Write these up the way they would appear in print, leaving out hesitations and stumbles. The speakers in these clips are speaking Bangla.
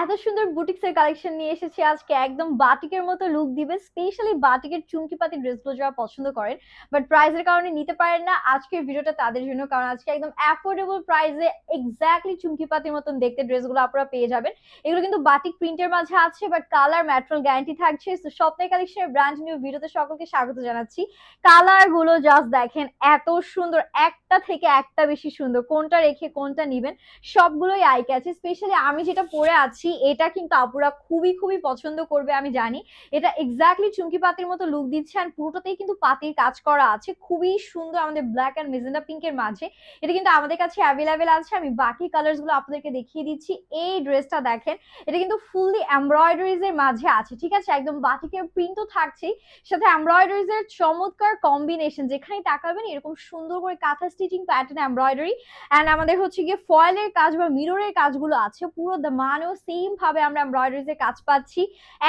এত সুন্দর বুটিক্সের কালেকশন নিয়ে এসেছি আজকে, একদম বাটিকের মতো লুক দিবে। স্পেশালি বাটিকের চুমকি পাতি ড্রেসগুলো যারা পছন্দ করেন বাট প্রাইসের কারণে নিতে পারেন না, আজকের ভিডিওটা তাদের জন্য। কারণ আজকে একদম অ্যাফোর্ডেবল প্রাইসে এক্স্যাক্টলি চুমকি পাতির মতন দেখতে ড্রেসগুলো আপনারা পেয়ে যাবেন। এগুলো কিন্তু বাটিক প্রিন্টের মাঝে আছে, বাট কালার ম্যাটেরিয়াল গ্যারান্টি থাকছে। তো স্বপ্নের কালেকশনের ব্র্যান্ড নিউ ভিডিওতে সকলকে স্বাগত জানাচ্ছি। কালার গুলো জাস্ট দেখেন, এত সুন্দর, একটা থেকে একটা বেশি সুন্দর। কোনটা রেখে কোনটা নিবেন সবগুলোই আই ক্যাচে। স্পেশালি আমি যেটা পরে আছি এটা কিন্তু আপুরা খুবই খুবই পছন্দ করবে আমি জানি। এটা এক্স্যাক্টলি চুমকি পাতির মতো লুক দিচ্ছে, আর পুরোটাতেই কিন্তু পাতির কাজ করা আছে, খুবই সুন্দর। আমাদের ব্ল্যাক অ্যান্ড মেজেন্ডা পিঙ্কের মাঝে এটা কিন্তু আমাদের কাছে অ্যাভেলেবেল আছে। আমি বাকি কালার্স গুলো আপনাদেরকে দেখিয়ে দিচ্ছি। এই ড্রেসটা দেখেন, এটা কিন্তু ফুললি এমব্রয়ডারিজ এর মাঝে আছে, ঠিক আছে। একদম বাটিকের প্রিন্ট তো থাকছেই, সাথে এমব্রয়ডারিজ এর চমৎকার কম্বিনেশন। যেখানেই তাকাবেন এরকম সুন্দর করে কাঁথা স্টিচিং প্যাটার্ন এমব্রয়ডারি, এন্ড আমাদের হচ্ছে গিয়ে ফয়েলের কাজ বা মিররের কাজগুলো আছে পুরো মানেও সেম ভাবে আমরা এমব্রয়ডারিজ এর কাজ পাচ্ছি।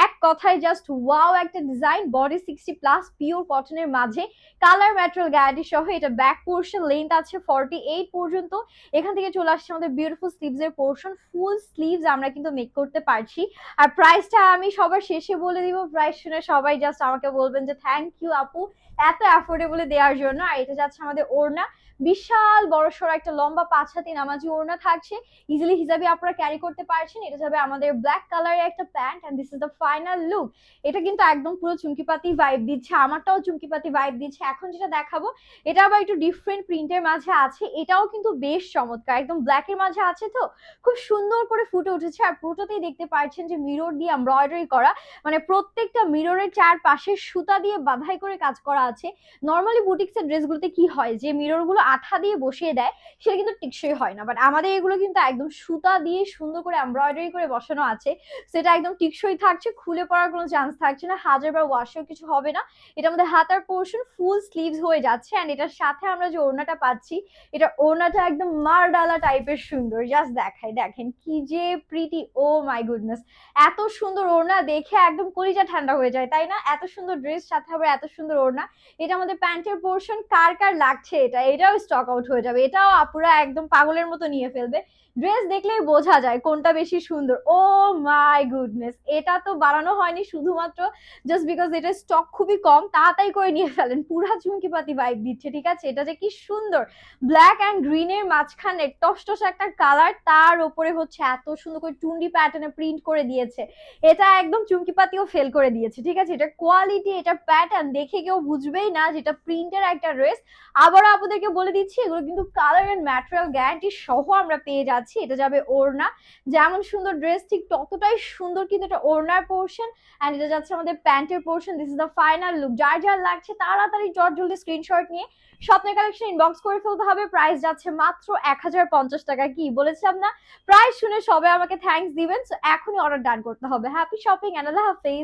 এক কথায় জাস্ট ওয়াও একটা ডিজাইন। বডি 60+ পিওর কটনের মাঝে, কালার ম্যাটেরিয়াল গ্যারান্টি সহ। এটা ব্যাক পোর্শন লেন্থ আছে 48 পর্যন্ত। এখান থেকে চলে আসছে আমাদের বিউটিফুল স্লিভস এর পোর্শন। ফুল স্লিভস আমরা কিন্তু মেক করতে পারছি। আর প্রাইসটা আমি সবার শেষে বলে দিব। প্রাইস শুনে সবাই জাস্ট আমাকে বলবেন যে থ্যাংক ইউ আপু এত অ্যাফোর্ডেবলে দেওয়ার জন্য। আর এটা যাচ্ছে আমাদের ওড়না, বিশাল বড় সড়ো একটা লম্বা 5 হাতি নামাজি ওড়না থাকছে। ইজিলি হিজাবি আপনারা ক্যারি করতে পারছেন। এটা যাবে আমাদের ব্ল্যাক কালারের একটা pant, and this is the final look. এটা কিন্তু একদম পুরো চুমকিপাতি ভাইব দিচ্ছে, আমারটাও চুমকিপাতি ভাইব দিচ্ছে। এখন যেটা দেখাবো এটা আবার একটু ডিফারেন্ট প্রিন্টের মাঝে আছে, এটাও কিন্তু বেশ চমৎকার। একদম ব্ল্যাকের মাঝে আছে, তো খুব সুন্দর করে ফুটে উঠেছে। আর পুরোটাতেই দেখতে পাচ্ছেন যে মিরর দিয়ে এমব্রয়ডারি করা, মানে প্রত্যেকটা মিররের চারপাশে সুতা দিয়ে বাঁধাই করে কাজ করা আছে। নর্মালি বুটিক্সের ড্রেসগুলোতে কি হয় যে মিররগুলো আঠা দিয়ে বসিয়ে দেয়, সেটা কিন্তু টেকসই হয় না। বাট আমাদের এগুলো কিন্তু একদম সুতা দিয়ে সুন্দর করে এমব্রয়ডারি করে বসানো আছে, সেটা একদম টেকসই থাকছে, খুলে পড়ার কোনো চান্স থাকছে না, হাজারবার ওয়াশেও কিছু হবে না। এটা আমাদের হাতার পোর্শন ফুল স্লিভস হয়ে যাচ্ছে, এন্ড এটার সাথে আমরা যে ওড়নাটা পাচ্ছি, এটা ওড়নাটা একদম মারডালা টাইপের সুন্দর। জাস্ট দেখাই, দেখেন কি যে প্রিটি, ও মাই গুডনেস। এত সুন্দর ওড়না দেখে একদম কলিজা ঠান্ডা হয়ে যায়, তাই না? এত সুন্দর ড্রেস সাথে আবার এত সুন্দর ওড়না। এটা আমাদের প্যান্টের পোর্শন। কার কার লাগছে এটা, এটাও স্টক আউট হয়ে যাবে, এটাও আপুরা একদম পাগলের মতো নিয়ে ফেলবে। ড্রেস দেখলেই বোঝা যায় কোনটা বেশি সুন্দর। ও মাই গুডনেস, এটা তো বানানো হয়নি শুধুমাত্র জাস্ট বিকজ এটা স্টক খুবই কম, তাড়াতাড়ি করে নিয়ে ফেলেন, পুরা চুমকিপাতি ভাইব দিচ্ছে, ঠিক আছে। এটা যে কি সুন্দর, ব্ল্যাক অ্যান্ড গ্রিনের মাঝখানে টসটস একটা কালার, তার উপরে হচ্ছে এত সুন্দর করে টুন্ডি প্যাটার্নে প্রিন্ট করে দিয়েছে। এটা একদম চুমকিপাতিও ফেল করে দিয়েছে, ঠিক আছে। এটা কোয়ালিটি, এটা প্যাটার্ন দেখে কেউ বুঝবেই না যেটা প্রিন্টের একটা ড্রেস। আবারও আপনাদেরকে বলে দিচ্ছি, এগুলো কিন্তু কালার এন্ড ম্যাটেরিয়াল গ্যারান্টি সহ আমরা পেয়ে যাচ্ছি। এটা যাবে ওড়না, যেমন সুন্দর ড্রেস ঠিক ততটাই সুন্দর কিন্তু এটা ওড়নার পোর্শন, এন্ড এটা যাচ্ছে আমাদের প্যান্টের portion. This is the final look. যার যার লাগছে তাড়াতাড়ি চট জলদি স্ক্রিনশট নিয়ে স্বপ্নের কালেকশন ইনবক্স করে ফেলতে হবে। প্রাইস যাচ্ছে মাত্র 1050 টাকা। কি বলেছিলাম না, প্রাইস শুনে সবাই আমাকে থ্যাঙ্কস দিবেন। সো এখনই অর্ডার ডান করতে হবে। হ্যাপি শপিং এন্ড আল্লাহ হাফেজ।